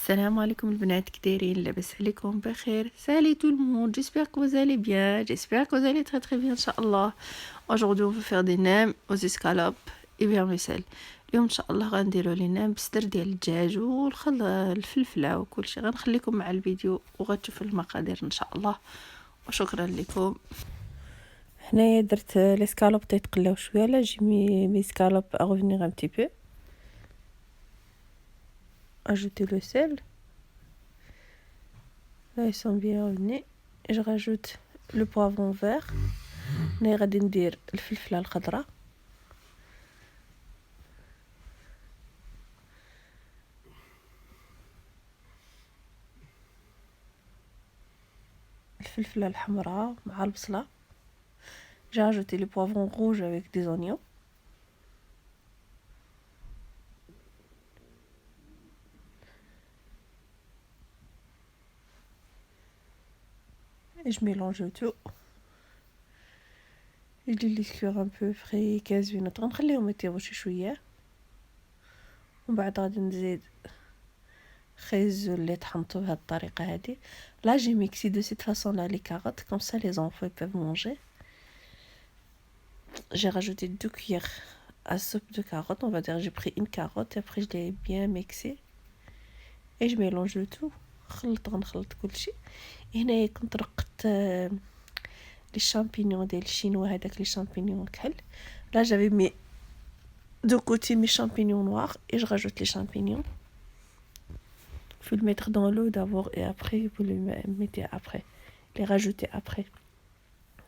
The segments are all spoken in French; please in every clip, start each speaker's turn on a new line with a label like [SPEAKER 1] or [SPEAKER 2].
[SPEAKER 1] Salam alaikum البنات كدايرين لاباس عليكم بخير. Salut tout le monde, j'espère que vous allez bien, j'espère que vous allez très très bien Inch'Allah. Aujourd'hui on va faire des nems aux escalopes et vermicelles. اليوم ان شاء الله غنديروا لي نيم بصدر ديال الدجاج الفلفله وكل شيء. غنخليكم مع الفيديو وغتشوفوا المقادير ان شاء الله وشكرا لكم. هنايا درت لي سكالوب تيتقلاو شويه. لا جي مي سكالوب à revenir un petit peu. Ajouter le sel. Là ils sont bien revenus. Je rajoute le poivron vert. هنا غادي ندير الفلفله الخضراء. الفلفله الحمراء مع البصله. J'ai ajouté le poivron rouge avec des oignons. Et je mélange tout. Je les laisse cuire un peu frais 15 minutes. غنخليهم يطيبوا شي شويه ومن بعد غادي نزيد خيز اللي طحنته بهذه الطريقه هذه. Là j'ai mixé de cette façon là les carottes comme ça les enfants peuvent manger. J'ai rajouté 2 cuillères à soupe de carottes, on va dire j'ai pris une carotte et après je l'ai bien mixé et je mélange le tout. غنخلط كل شيء. هنا كنت رقت les champignons des chinois هذاك les champignons كحل. Là j'avais mis de côté mes champignons noirs et je rajoute les champignons. Faut le mettre dans l'eau d'abord et après vous le mettez après, les rajouter après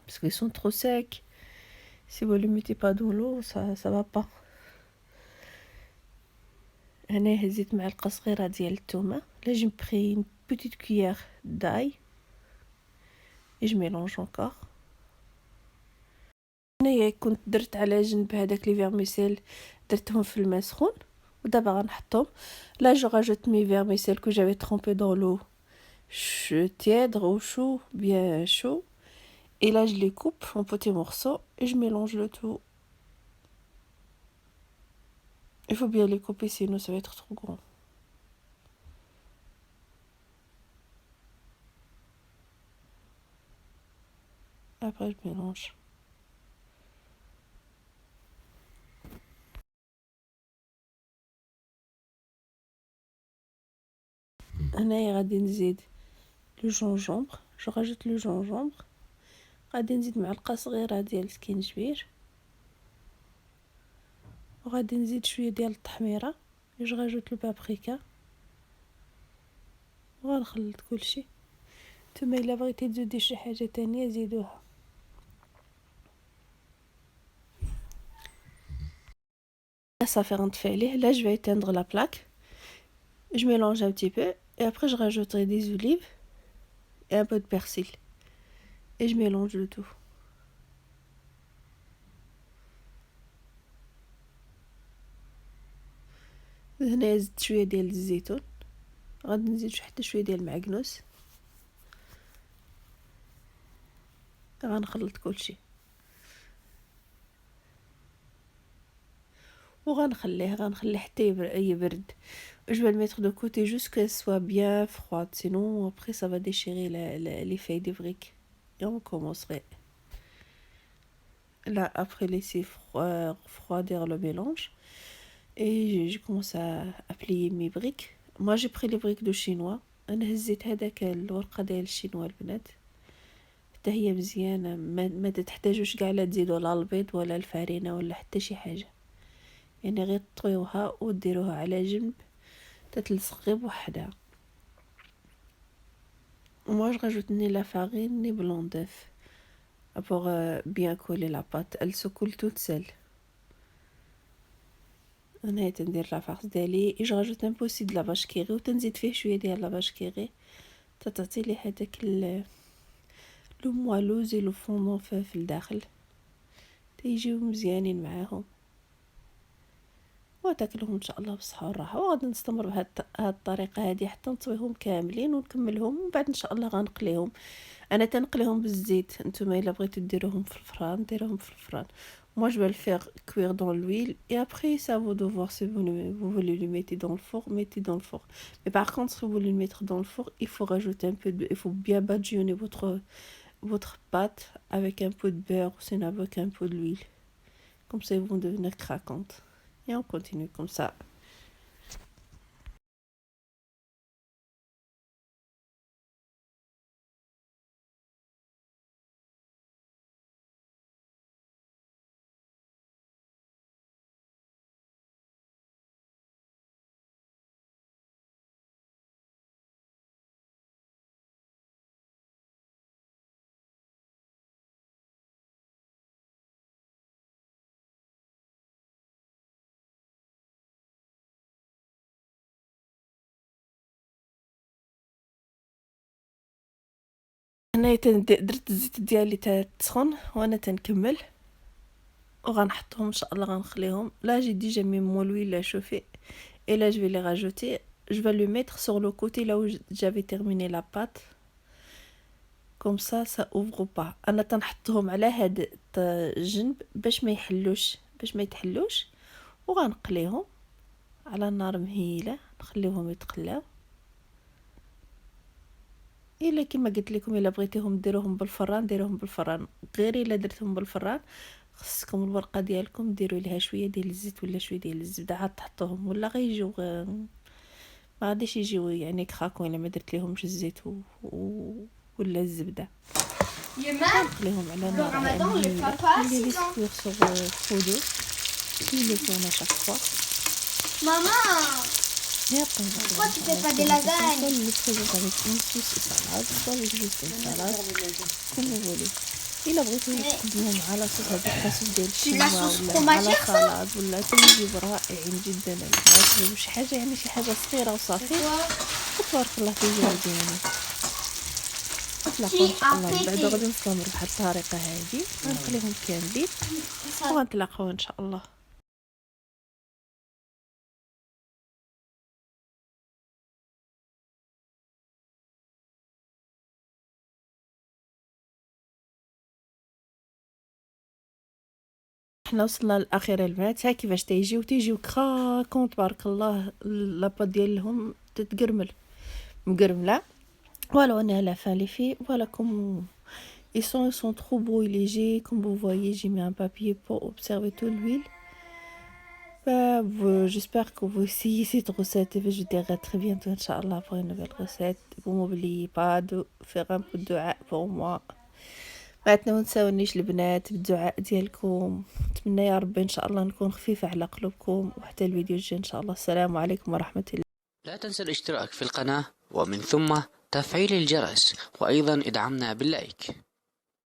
[SPEAKER 1] parce qu'ils sont trop secs. Si vous le mettez pas dans l'eau ça va pas. هنا هزيت معلقه صغيره ديال الثومه. Là j'ai pris une petite cuillère d'ail et je mélange encore. هنايا كنت درت على جنب هذاك لي فيرميسيل درتهم في الماء سخون ودابا غنحطهم. Là je rajoute mes vermicelles que j'avais trempées dans l'eau tiède ou chaud, bien chaud, et là je les coupe en petits morceaux et je mélange le tout. Il faut bien les couper sinon ça va être trop grand. Après je mélange. هنايا غادي نزيد لو جونجومبر. جو راجوت لو جونجومبر. غادي نزيد معلقه صغيره ديال السكينجبير وغادي نزيد شويه ديال التحميره. جو راجوت لو بابريكا وغنخلط كلشي. نتوما الا بغيتي تزيدي شي حاجه تانية زيدوها. Ça fait rentrer les. Là je vais éteindre la plaque. Je mélange un petit peu et après je rajouterai des olives et un peu de persil et je mélange le tout. هنا زدت شويه ديال الزيتون. غادي نزيد حتى شويه ديال المعكنوس. غنخلط كلشي غنخليه حتى يبرد. Je vais le mettre de côté jusqu'à ce qu'elle soit bien froide, sinon après ça va déchirer les feuilles de briques. Et on commencerait là après laisser refroidir le mélange et je commence à plier mes briques. Moi j'ai pris les briques de chinois. انا هزيت هذاك الورقه ديال الشينوا البنات حتى هي مزيانه. ما تحتاجوش كاع لا تزيدوا لا البيض ولا الفرينه ولا حتى شي حاجه، يعني غير تطويوها وديروها على جنب تتلصق غير بوحدها. Moi je rajoute ni la farine ni blanc d'œuf pour bien coller la pâte. Elle se coule toute seule. انا تندير لا فارس ديالي جو راجوت ان بوسي د لا باش كيري وتنزيد فيه شويه ديال لا باش كيري تعطي لي هذاك لو موالوزي لو فوندون في الداخل تيجيو مزيانين معاهم وتاكلهم ان شاء الله بالصحه والراحه. وغادي نستمر بهذه الطريقه هذه حتى نطويهم كاملين ونكملهم ومن بعد ان شاء الله غنقليهم. انا تنقليهم بالزيت. نتوما الا بغيتو ديروهم في الفران ديروهم في الفران. Moi, je vais le faire cuire dans l'huile. Et après, c'est à vous de voir si vous voulez le mettre dans le four. Mettez dans le four. Mais par contre, si vous voulez le mettre dans le four, il faut rajouter un peu de... Il faut bien badigeonner votre pâte avec un peu de beurre ou sinon avec un peu d'huile. Comme ça, ils vont devenir craquantes. Et on continue comme ça. هنا درت الزيت ديالي تسخن وانا تنكمل وغنحطهم ان شاء الله غنخليهم. Là j'ai déjà mis mon huile à chauffer et là je vais les rajouter. Je vais le mettre sur le côté là où j'avais terminé la pâte. Comme ça ouvre pas. انا تنحطهم على هاد الجنب باش ما يتحلوش وغنقليهم على نار مهيله نخليهم يتقلاو. الا كما قلت لكم الا بغيتيهم ديروهم بالفران غير الا درتهم بالفران خصكم الورقه ديالكم ديروا ليها شويه ديال الزيت ولا شويه ديال الزبده عاد تحطوهم ولا غيجيو ما غاديش يجيو يعني كراكو الا ما درت ليهمش الزيت ولا الزبده. نخليهم على نار اللي يسكر sur foudre qui les tourne à chaque fois. Et après,
[SPEAKER 2] pourquoi tu fais pas des lasagnes?
[SPEAKER 1] On le présente avec une sauce salade, soit avec juste une salade, comme vous voulez. إلا بغيتو تقدموهم على صوص هذيك لاصوص ديال الشينوا ولا على سلطة ولا تيجيو رائعين جدا. ما شي حاجة يعني شي حاجة صغيرة وصافي تبارك الله تيجيو مزيانين. نتلاقاو إن شاء الله من بعد غادي نستمروا بهاد الطريقة هادي غنخليهم كاملين وغنتلاقاو إن شاء الله. حنا وصلنا للاخير البنات. ها كيفاش تيجيو كراكون تبارك الله. لاباط ديالهم تتقرمل مقرمله. Voilà, on est à la fin les filles. Voilà comme ils sont trop beaux et légers. Comme vous voyez, j'ai mis un papier pour observer toute l'huile. J'espère que vous essayez cette recette et je vous dirai très bientôt Inch'Allah pour une nouvelle recette. Vous n'oubliez pas de faire un peu de dua pour moi. ما تنساونيش البنات بالدعاء ديالكم. نتمنى يا رب ان شاء الله نكون خفيفة على قلوبكم وحتى الفيديو الجاي ان شاء الله. السلام عليكم ورحمة الله.
[SPEAKER 3] لا تنسى الاشتراك في القناة ومن ثم تفعيل الجرس وأيضا ادعمنا باللايك.